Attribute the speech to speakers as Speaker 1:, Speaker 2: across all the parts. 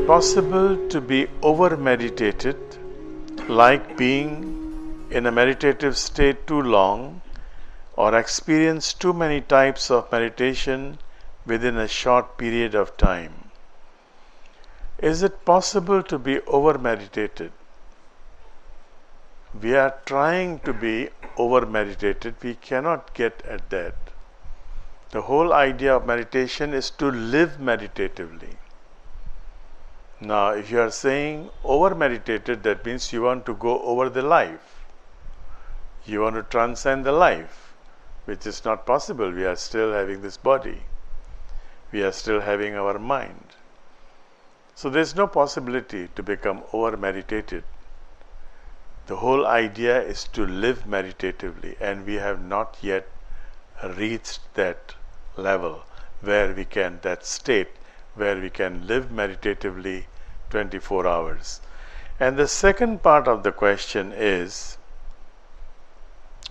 Speaker 1: possible to be over meditated, like being in a meditative state too long, or experience too many types of meditation within a short period of time? Is it possible to be over meditated? We are trying to be over meditated, we cannot get at that. The whole idea of meditation is to live meditatively. Now, if you are saying over meditated, that means you want to go over the life. You want to transcend the life, which is not possible. We are still having this body. We are still having our mind. So there is no possibility to become over meditated. The whole idea is to live meditatively, and we have not yet reached that level where we can, that state where we can live meditatively 24 hours. And the second part of the question is,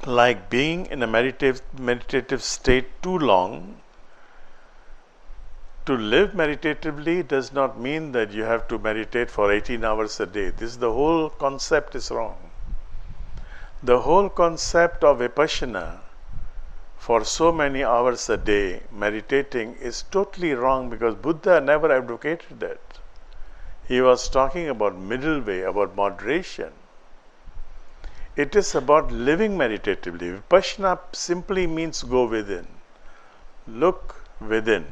Speaker 1: like being in a meditative state too long. To live meditatively does not mean that you have to meditate for 18 hours a day. The whole concept is wrong. The whole concept of Vipassana for so many hours a day meditating is totally wrong, because Buddha never advocated that. He was talking about middle way, about moderation. It is about living meditatively. Vipassana simply means go within. Look within.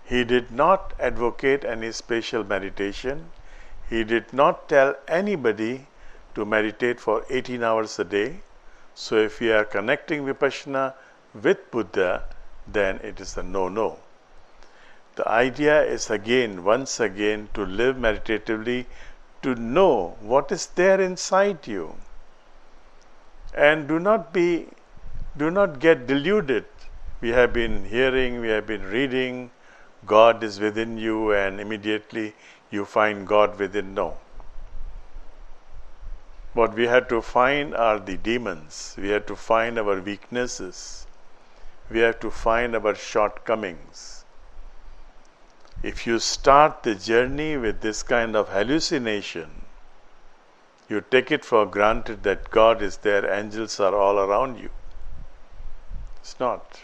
Speaker 1: He did not advocate any special meditation. He did not tell anybody to meditate for 18 hours a day. So if we are connecting Vipassana with Buddha, then it is a no-no. The idea is once again, to live meditatively, to know what is there inside you. And do not get deluded. We have been hearing, we have been reading, God is within you, and immediately you find God within. No. What we have to find are the demons. We have to find our weaknesses. We have to find our shortcomings. If you start the journey with this kind of hallucination, you take it for granted that God is there, angels are all around you. It's not.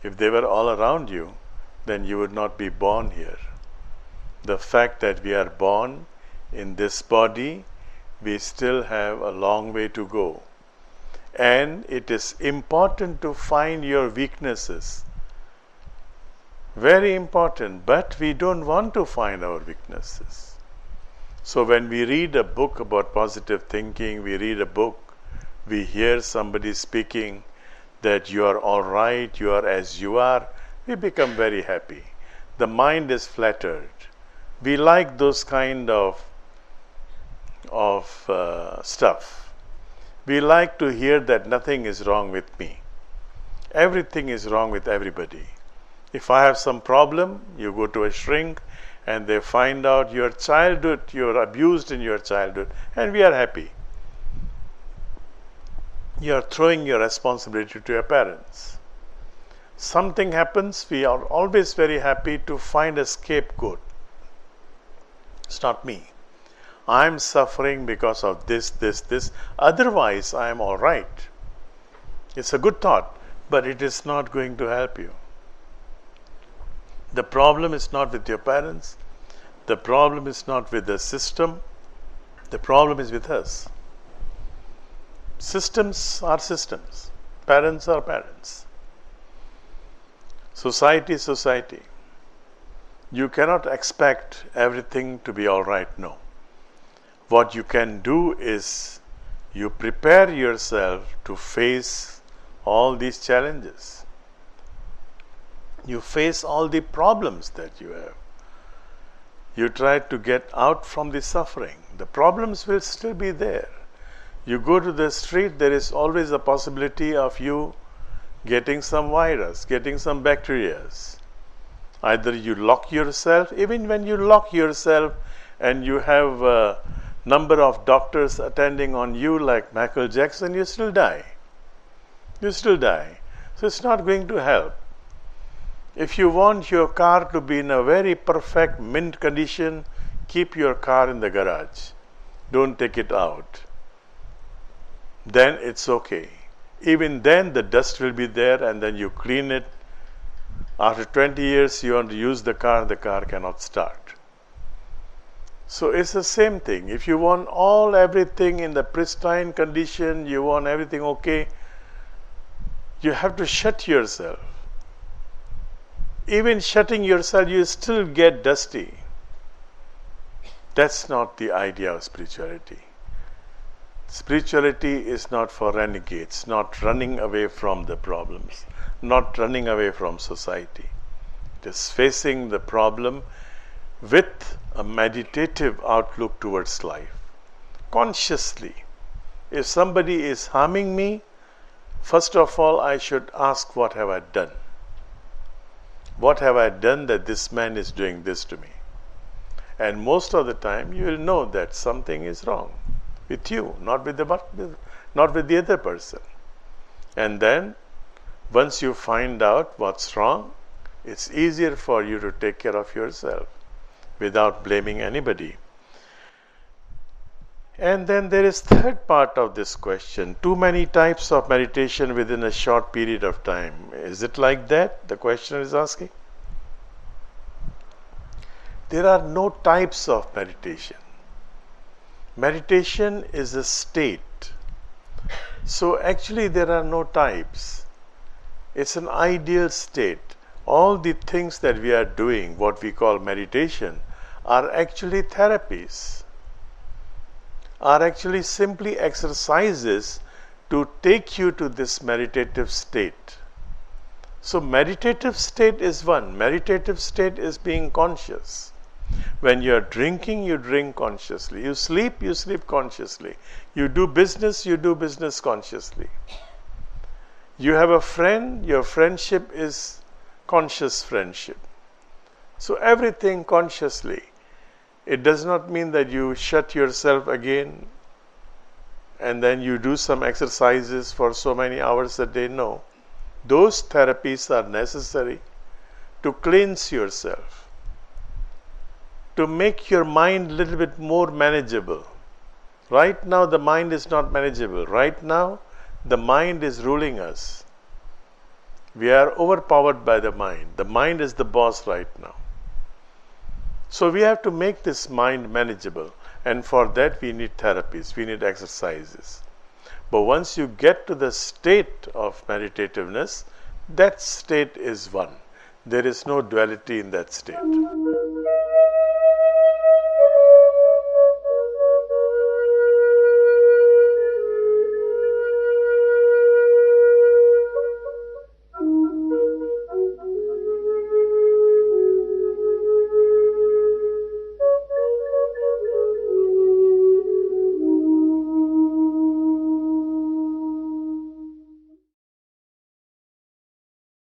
Speaker 1: If they were all around you, then you would not be born here. The fact that we are born in this body, we still have a long way to go. And it is important to find your weaknesses. Very important, but we don't want to find our weaknesses. So when we read a book about positive thinking, we read a book, we hear somebody speaking that you are all right, you are as you are, we become very happy. The mind is flattered. We like those kind of stuff. We like to hear that nothing is wrong with me. Everything is wrong with everybody. If I have some problem, you go to a shrink and they find out your childhood, you are abused in your childhood, and we are happy. You are throwing your responsibility to your parents. Something happens, we are always very happy to find a scapegoat. It's not me. I am suffering because of this. Otherwise, I am all right. It's a good thought, but it is not going to help you. The problem is not with your parents. The problem is not with the system. The problem is with us. Systems are systems. Parents are parents. Society is society. You cannot expect everything to be all right. No. What you can do is you prepare yourself to face all these challenges. You face all the problems that you have. You try to get out from the suffering. The problems will still be there. You go to the street, there is always a possibility of you getting some virus, getting some bacteria. Either you lock yourself, even when you lock yourself and you have a number of doctors attending on you like Michael Jackson, you still die. You still die. So it's not going to help. If you want your car to be in a very perfect mint condition, keep your car in the garage. Don't take it out. Then it's okay. Even then the dust will be there, and then you clean it. After 20 years you want to use the car cannot start. So it's the same thing. If you want everything in the pristine condition, you want everything okay, you have to shut yourself. Even shutting yourself, you still get dusty. That's not the idea of spirituality. Spirituality is not for renegades, not running away from the problems, not running away from society. It is facing the problem with a meditative outlook towards life. Consciously. If somebody is harming me, first of all I should ask, what have I done? What have I done that this man is doing this to me? And most of the time you will know that something is wrong with you, not with the other person. And then once you find out what's wrong, it's easier for you to take care of yourself without blaming anybody. And then there is third part of this question. Too many types of meditation within a short period of time. Is it like that? The questioner is asking. There are no types of meditation. Meditation is a state. So actually there are no types. It's an ideal state. All the things that we are doing, what we call meditation, are actually therapies, are actually simply exercises to take you to this meditative state. So meditative state is one. Meditative state is being conscious. When you are drinking, you drink consciously. You sleep consciously. You do business consciously. You have a friend, your friendship is conscious friendship. So everything consciously. It does not mean that you shut yourself again and then you do some exercises for so many hours a day. No. Those therapies are necessary to cleanse yourself, to make your mind a little bit more manageable. Right now the mind is not manageable. Right now the mind is ruling us. We are overpowered by the mind. The mind is the boss right now. So we have to make this mind manageable, and for that we need therapies, we need exercises. But once you get to the state of meditativeness, that state is one. There is no duality in that state.